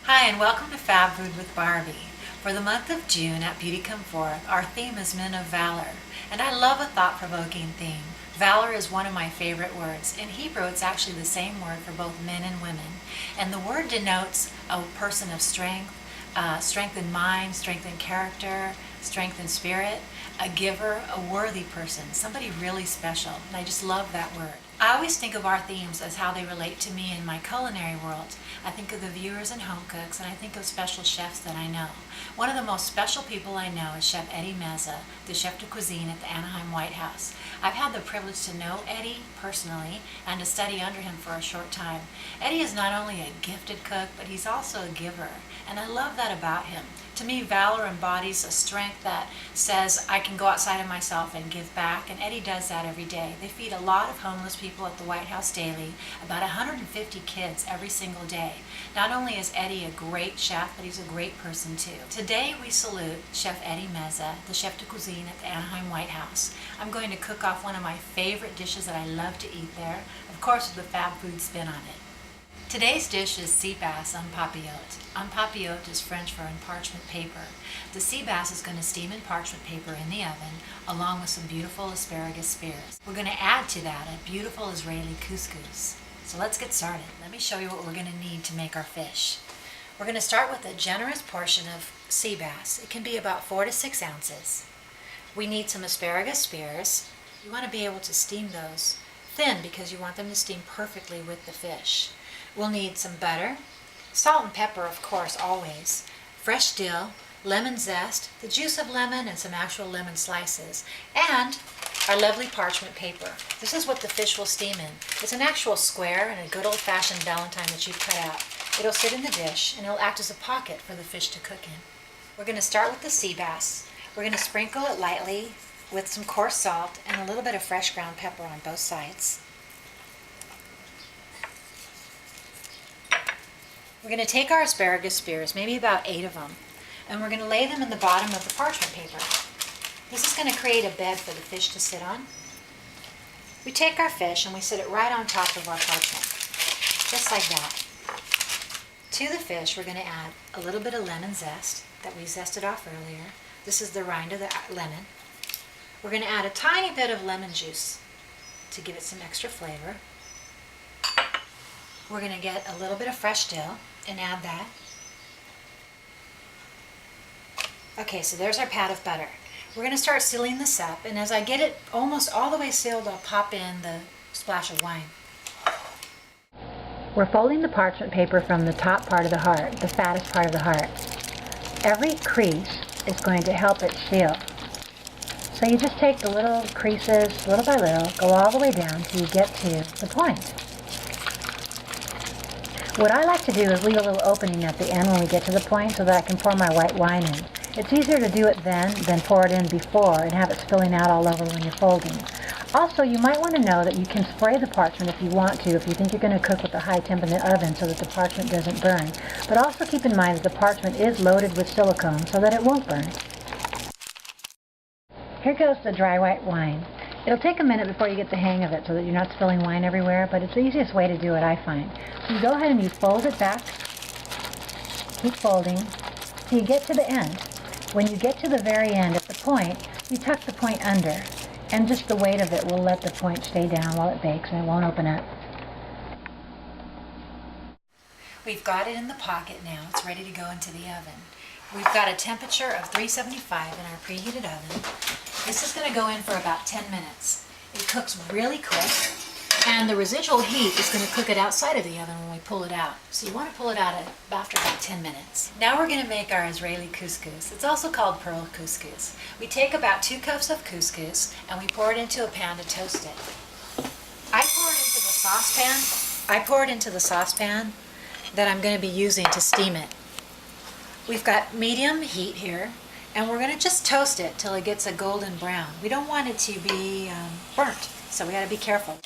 Hi, and welcome to Fab Food with Barbie. For the month of June at Beauty Come Forth, our theme is Men of Valor. And I love a thought-provoking theme. Valor is one of my favorite words. In Hebrew, it's actually the same word for both men and women. And the word denotes a person of strength, strength in mind, strength in character, strength in spirit, a giver, a worthy person, somebody really special. And I just love that word. I always think of our themes as how they relate to me in my culinary world. I think of the viewers and home cooks, and I think of special chefs that I know. One of the most special people I know is Chef Eddie Meza, the chef de cuisine at the Anaheim White House. I've had the privilege to know Eddie personally and to study under him for a short time. Eddie is not only a gifted cook, but he's also a giver, and I love that about him. To me, valor embodies a strength that says I can go outside of myself and give back, and Eddie does that every day. They feed a lot of homeless people at the White House daily, about 150 kids every single day. Not only is Eddie a great chef, but he's a great person too. Today we salute Chef Eddie Meza, the chef de cuisine at the Anaheim White House. I'm going to cook off one of my favorite dishes that I love to eat there, of course with the Fab Food spin on it. Today's dish is sea bass en papillote. En papillote is French for in parchment paper. The sea bass is going to steam in parchment paper in the oven along with some beautiful asparagus spears. We're going to add to that a beautiful Israeli couscous. So let's get started. Let me show you what we're going to need to make our fish. We're going to start with a generous portion of sea bass. It can be about 4 to 6 ounces. We need some asparagus spears. You want to be able to steam those thin because you want them to steam perfectly with the fish. We'll need some butter, salt and pepper, of course, always, fresh dill, lemon zest, the juice of lemon, and some actual lemon slices, and our lovely parchment paper. This is what the fish will steam in. It's an actual square and a good old-fashioned valentine that you've cut out. It'll sit in the dish, and it'll act as a pocket for the fish to cook in. We're going to start with the sea bass. We're going to sprinkle it lightly with some coarse salt and a little bit of fresh ground pepper on both sides. We're going to take our asparagus spears, maybe about 8 of them, and we're going to lay them in the bottom of the parchment paper. This is going to create a bed for the fish to sit on. We take our fish and we sit it right on top of our parchment, just like that. To the fish, we're going to add a little bit of lemon zest that we zested off earlier. This is the rind of the lemon. We're going to add a tiny bit of lemon juice to give it some extra flavor. We're going to get a little bit of fresh dill and add that. Okay, so there's our pat of butter. We're going to start sealing this up, and as I get it almost all the way sealed, I'll pop in the splash of wine. We're folding the parchment paper from the top part of the heart, the fattest part of the heart. Every crease is going to help it seal. So you just take the little creases, little by little, go all the way down till you get to the point. What I like to do is leave a little opening at the end when we get to the point so that I can pour my white wine in. It's easier to do it then than pour it in before and have it spilling out all over when you're folding. Also, you might want to know that you can spray the parchment if you want to, if you think you're going to cook with a high temp in the oven so that the parchment doesn't burn. But also keep in mind that the parchment is loaded with silicone so that it won't burn. Here goes the dry white wine. It'll take a minute before you get the hang of it so that you're not spilling wine everywhere, but it's the easiest way to do it, I find. So you go ahead and you fold it back, keep folding, till you get to the end. When you get to the very end, at the point, you tuck the point under, and just the weight of it will let the point stay down while it bakes and it won't open up. We've got it in the pocket now. It's ready to go into the oven. We've got a temperature of 375 in our preheated oven. This is going to go in for about 10 minutes. It cooks really quick, and the residual heat is going to cook it outside of the oven when we pull it out. So you want to pull it out after about 10 minutes. Now we're going to make our Israeli couscous. It's also called pearl couscous. We take about 2 cups of couscous and we pour it into a pan to toast it. I pour it into the saucepan that I'm going to be using to steam it. We've got medium heat here, and we're going to just toast it till it gets a golden brown. We don't want it to be burnt, so we got to be careful.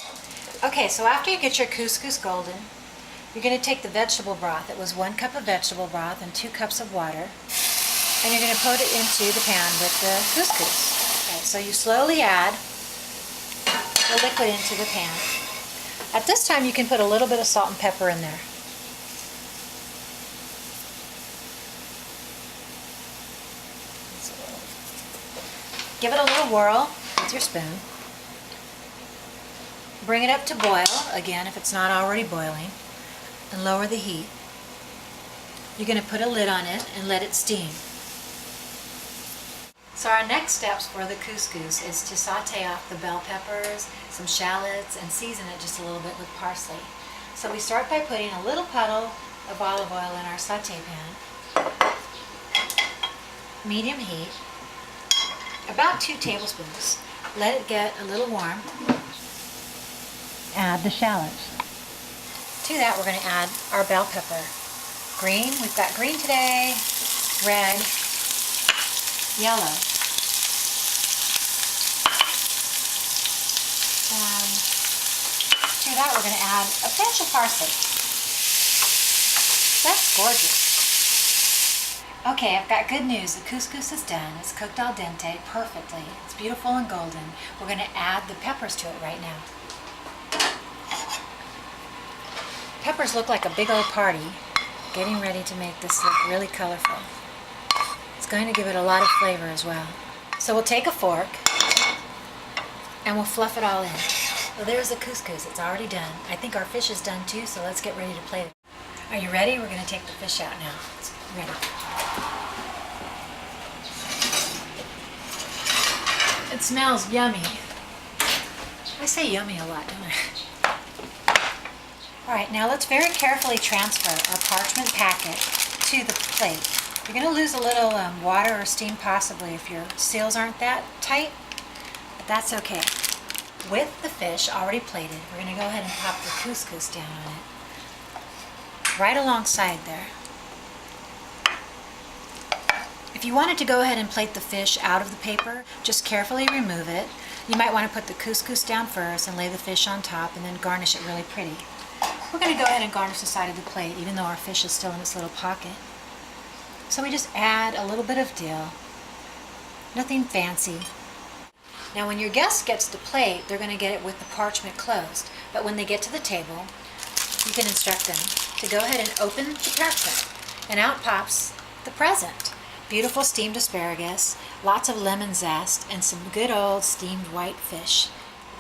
Okay, so after you get your couscous golden, you're going to take the vegetable broth. It was 1 cup of vegetable broth and 2 cups of water, and you're going to put it into the pan with the couscous. Okay, so you slowly add the liquid into the pan. At this time, you can put a little bit of salt and pepper in there. Give it a little whirl with your spoon. Bring it up to boil, again, if it's not already boiling, and lower the heat. You're going to put a lid on it and let it steam. So our next steps for the couscous is to saute off the bell peppers, some shallots, and season it just a little bit with parsley. So we start by putting a little puddle of olive oil in our saute pan, medium heat, about 2 tablespoons. Let it get a little warm. Add the shallots. To that we're going to add our bell pepper. Green, we've got green today, red, yellow. And to that we're going to add a pinch of parsley. That's gorgeous. Okay, I've got good news. The couscous is done. It's cooked al dente perfectly. It's beautiful and golden. We're going to add the peppers to it right now. Peppers look like a big old party. Getting ready to make this look really colorful. It's going to give it a lot of flavor as well. So we'll take a fork and we'll fluff it all in. Well, there's the couscous. It's already done. I think our fish is done too, so let's get ready to plate it. Are you ready? We're going to take the fish out now. It's ready. It smells yummy. I say yummy a lot, don't I? All right, now let's very carefully transfer our parchment packet to the plate. You're going to lose a little water or steam possibly if your seals aren't that tight, but that's okay. With the fish already plated, we're going to go ahead and pop the couscous down on it, right alongside there. If you wanted to go ahead and plate the fish out of the paper, just carefully remove it. You might want to put the couscous down first and lay the fish on top and then garnish it really pretty. We're going to go ahead and garnish the side of the plate even though our fish is still in its little pocket. So we just add a little bit of dill. Nothing fancy. Now when your guest gets the plate, they're going to get it with the parchment closed. But when they get to the table, you can instruct them to go ahead and open the parchment. And out pops the present. Beautiful steamed asparagus, lots of lemon zest, and some good old steamed white fish.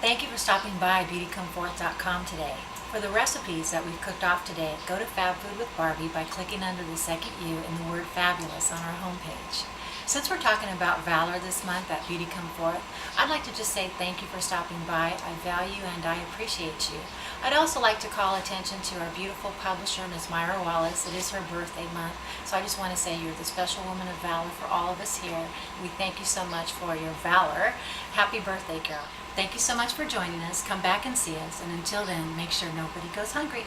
Thank you for stopping by beautycomeforth.com today. For the recipes that we've cooked off today, go to Fab Food with Barbie by clicking under the second U in the word fabulous on our homepage. Since we're talking about Valor this month at Beauty Come Forth, I'd like to just say thank you for stopping by. I value and I appreciate you. I'd also like to call attention to our beautiful publisher, Ms. Myra Wallace. It is her birthday month, so I just want to say you're the special woman of valor for all of us here. We thank you so much for your valor. Happy birthday, girl. Thank you so much for joining us. Come back and see us, and until then, make sure nobody goes hungry.